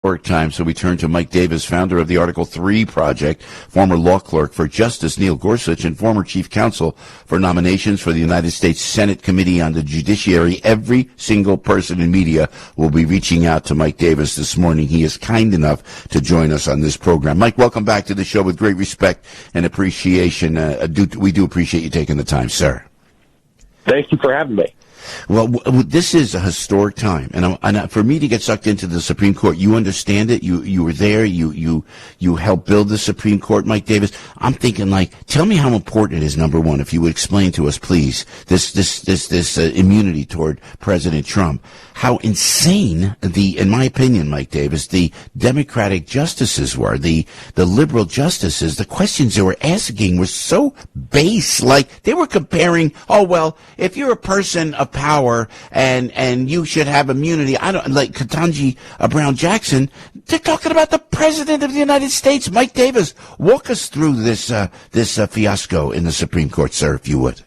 Time, so we turn to Mike Davis, founder of the Article 3 Project, former law clerk for Justice Neil Gorsuch, and former chief counsel for nominations for the United States Senate Committee on the Judiciary. Every single person in media will be reaching out to Mike Davis this morning. He is kind enough to join us on this program. Mike, welcome back to the show with great respect and appreciation. We do appreciate you taking the time, sir. Thank you for having me. Well, this is a historic time, and for me to get sucked into the Supreme Court, you understand it. You were there. You helped build the Supreme Court, Mike Davis. I'm thinking, tell me how important it is. Number one, if you would explain to us, please, this immunity toward President Trump. How insane in my opinion, Mike Davis, the Democratic justices were, the liberal justices. The questions they were asking were so base. Like they were comparing, if you're a person of power and you should have immunity. I don't like Ketanji Brown Jackson. They're talking about the president of the United States. Mike Davis, walk us through this fiasco in the Supreme Court, sir, if you would.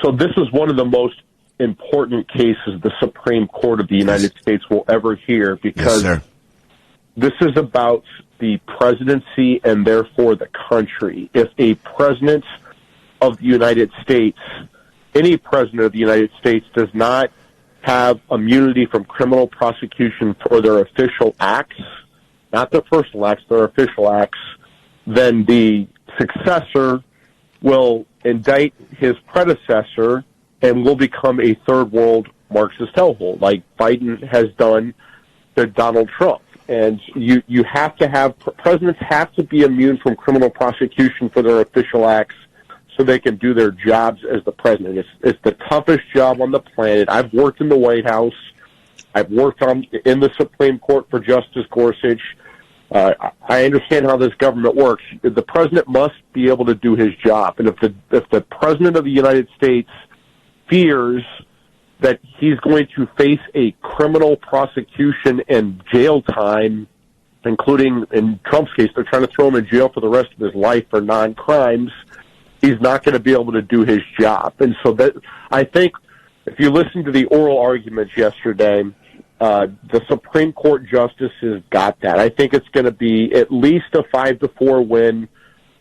So this is one of the most important cases the Supreme Court of the United States will ever hear, because this is about the presidency and therefore the country. If a president of the United States, any president of the United States, does not have immunity from criminal prosecution for their official acts, not their personal acts, their official acts, then the successor will indict his predecessor and will become a third world Marxist hellhole, like Biden has done to Donald Trump. And you have to have, presidents have to be immune from criminal prosecution for their official acts so they can do their jobs as the president. It's the toughest job on the planet. I've worked in the White House. I've worked in the Supreme Court for Justice Gorsuch. I understand how this government works. The president must be able to do his job. And if the president of the United States fears that he's going to face a criminal prosecution and jail time, including in Trump's case, they're trying to throw him in jail for the rest of his life for non-crimes, he's not going to be able to do his job. And so that, I think if you listen to the oral arguments yesterday, the Supreme Court justices got that. I think it's going to be at least a 5-4 win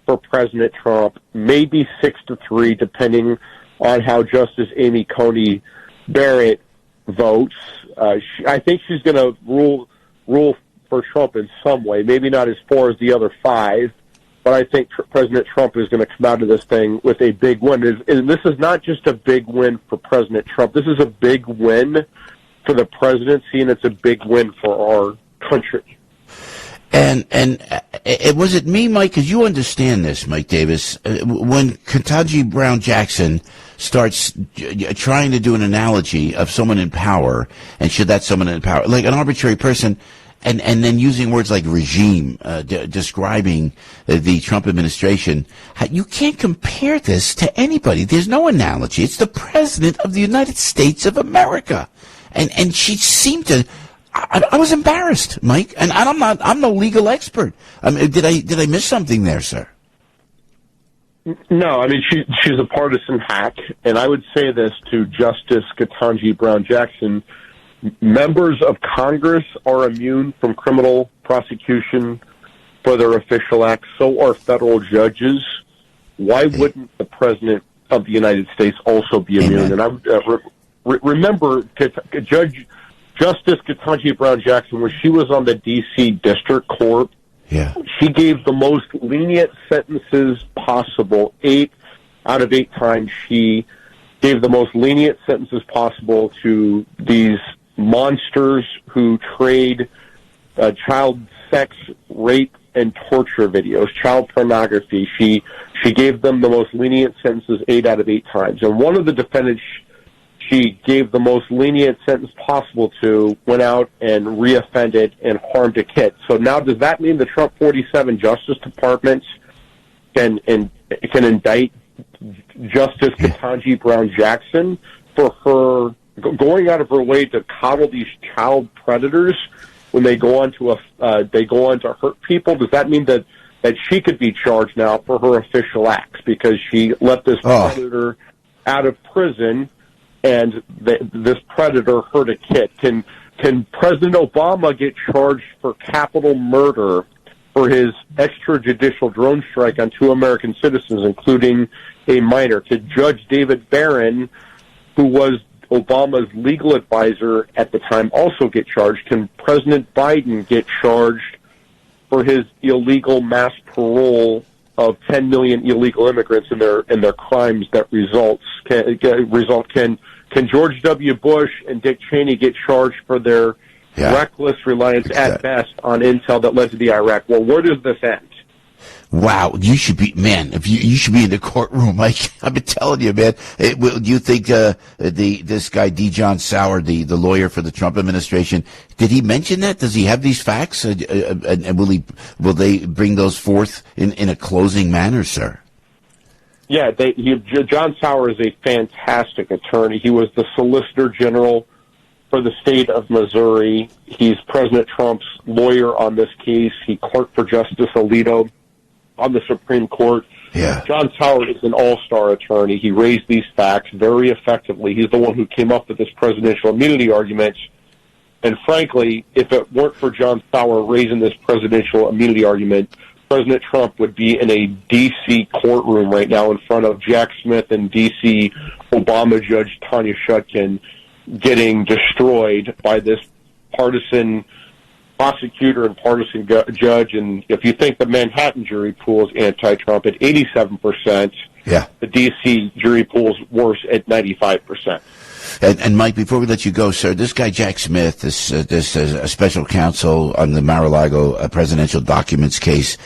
for President Trump, maybe 6-3, depending on how Justice Amy Coney Barrett votes. I think she's going to rule for Trump in some way, maybe not as far as the other 5, but I think President Trump is going to come out of this thing with a big win. And this is not just a big win for President Trump. This is a big win for the presidency, and it's a big win for our country. And was it me, Mike, because you understand this, Mike Davis, when Ketanji Brown Jackson starts trying to do an analogy of someone in power, and should that someone in power, like an arbitrary person, and then using words like regime, describing the Trump administration, you can't compare this to anybody. There's no analogy. It's the president of the United States of America. And she seemed to... I was embarrassed, Mike, and I'm no legal expert. Did I miss something there, sir? No, I mean, she's a partisan hack, and I would say this to Justice Ketanji Brown Jackson. Members of Congress are immune from criminal prosecution for their official acts. So are federal judges. Why wouldn't the President of the United States also be immune? Amen. And I remember Justice Ketanji Brown Jackson, when she was on the D.C. District Court, she gave the most lenient sentences possible. 8 out of 8 times she gave the most lenient sentences possible to these monsters who trade child sex, rape, and torture videos, child pornography. She gave them the most lenient sentences 8 out of 8 times. And one of the defendants she gave the most lenient sentence possible to went out and reoffended and harmed a kid. So now does that mean the Trump 47 Justice Department can indict Justice Ketanji Brown Jackson for her going out of her way to coddle these child predators when they go on to hurt people? Does that mean that she could be charged now for her official acts because she let this predator out of prison and this predator hurt a kid? Can Can President Obama get charged for capital murder for his extrajudicial drone strike on 2 American citizens, including a minor? Could Judge David Barron, who was Obama's legal advisor at the time, also get charged? Can President Biden get charged for his illegal mass parole of 10 million illegal immigrants and their crimes that result? Can George W. Bush and Dick Cheney get charged for their reckless reliance at best on intel that led to the Iraq War? Where does this end? Wow, you should be, man. If you should be in the courtroom, Mike. I've been telling you, man. Do you think this guy D. John Sauer, the lawyer for the Trump administration, did he mention that? Does he have these facts? And will they bring those forth in a closing manner, sir? Yeah, John Sauer is a fantastic attorney. He was the Solicitor General for the state of Missouri. He's President Trump's lawyer on this case. He clerked for Justice Alito on the Supreme Court. Yeah. John Sauer is an all-star attorney. He raised these facts very effectively. He's the one who came up with this presidential immunity argument. And frankly, if it weren't for John Sauer raising this presidential immunity argument, President Trump would be in a D.C. courtroom right now in front of Jack Smith and D.C. Obama Judge Tanya Chutkan, getting destroyed by this partisan prosecutor and partisan judge. And if you think the Manhattan jury pool is anti-Trump at 87%, the D.C. jury pool is worse at 95%. And Mike, before we let you go, sir, this guy Jack Smith, this special counsel on the Mar-a-Lago presidential documents case.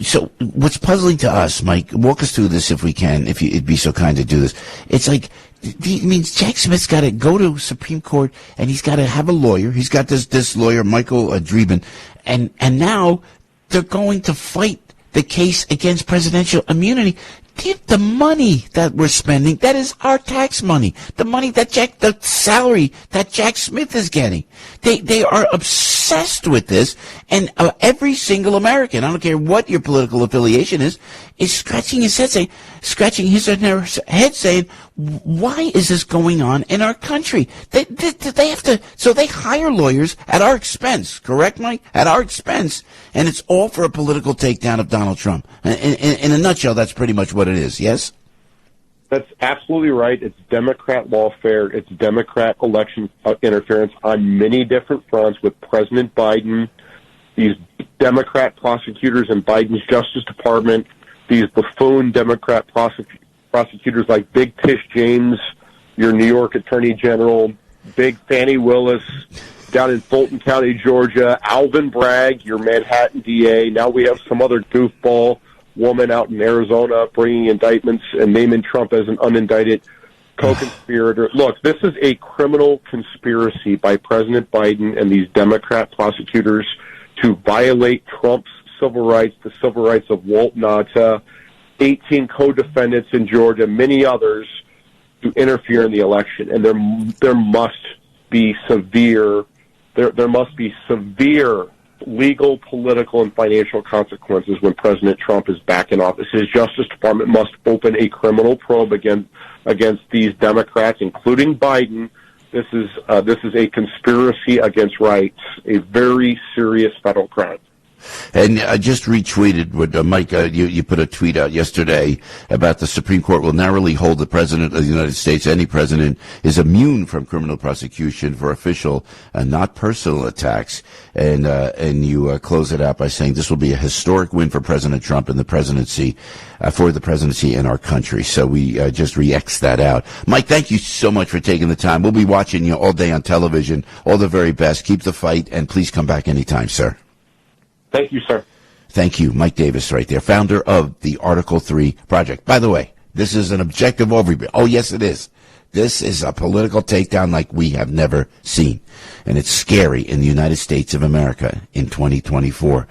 So what's puzzling to us, Mike? Walk us through this if we can, if you'd be so kind to do this. It's like, it means Jack Smith's got to go to Supreme Court and he's got to have a lawyer. He's got this lawyer, Michael Dreeben, and now they're going to fight the case against presidential immunity. The money that we're spending, that is our tax money. The money that the salary that Jack Smith is getting. They are obsessed with this, and every single American, I don't care what your political affiliation is scratching his head saying, why is this going on in our country? They have to, so they hire lawyers at our expense, correct, Mike? At our expense, and it's all for a political takedown of Donald Trump. In a nutshell, that's pretty much what it is, yes? That's absolutely right. It's Democrat lawfare. It's Democrat election interference on many different fronts with President Biden, these Democrat prosecutors in Biden's Justice Department, these buffoon Democrat prosecutors like Big Tish James, your New York Attorney General, Big Fannie Willis down in Fulton County, Georgia, Alvin Bragg, your Manhattan DA. Now we have some other goofball woman out in Arizona bringing indictments and naming Trump as an unindicted co-conspirator. Look, this is a criminal conspiracy by President Biden and these Democrat prosecutors to violate Trump's civil rights, the civil rights of Walt Nauta, 18 co-defendants in Georgia, many others, to interfere in the election. And there must be severe legal, political, and financial consequences when President Trump is back in office. His Justice Department must open a criminal probe against these Democrats, including Biden. This is a conspiracy against rights, a very serious federal crime. And I just retweeted what Mike, you put a tweet out yesterday about the Supreme Court will narrowly hold the President of the United States, any president, is immune from criminal prosecution for official and not personal attacks. And you close it out by saying this will be a historic win for President Trump and the presidency, for the presidency in our country. So we just re-X that out. Mike, thank you so much for taking the time. We'll be watching you all day on television. All the very best. Keep the fight, and please come back anytime, sir. Thank you, sir. Thank you. Mike Davis right there, founder of the Article 3 Project. By the way, this is an objective overview. Oh, yes, it is. This is a political takedown like we have never seen. And it's scary in the United States of America in 2024.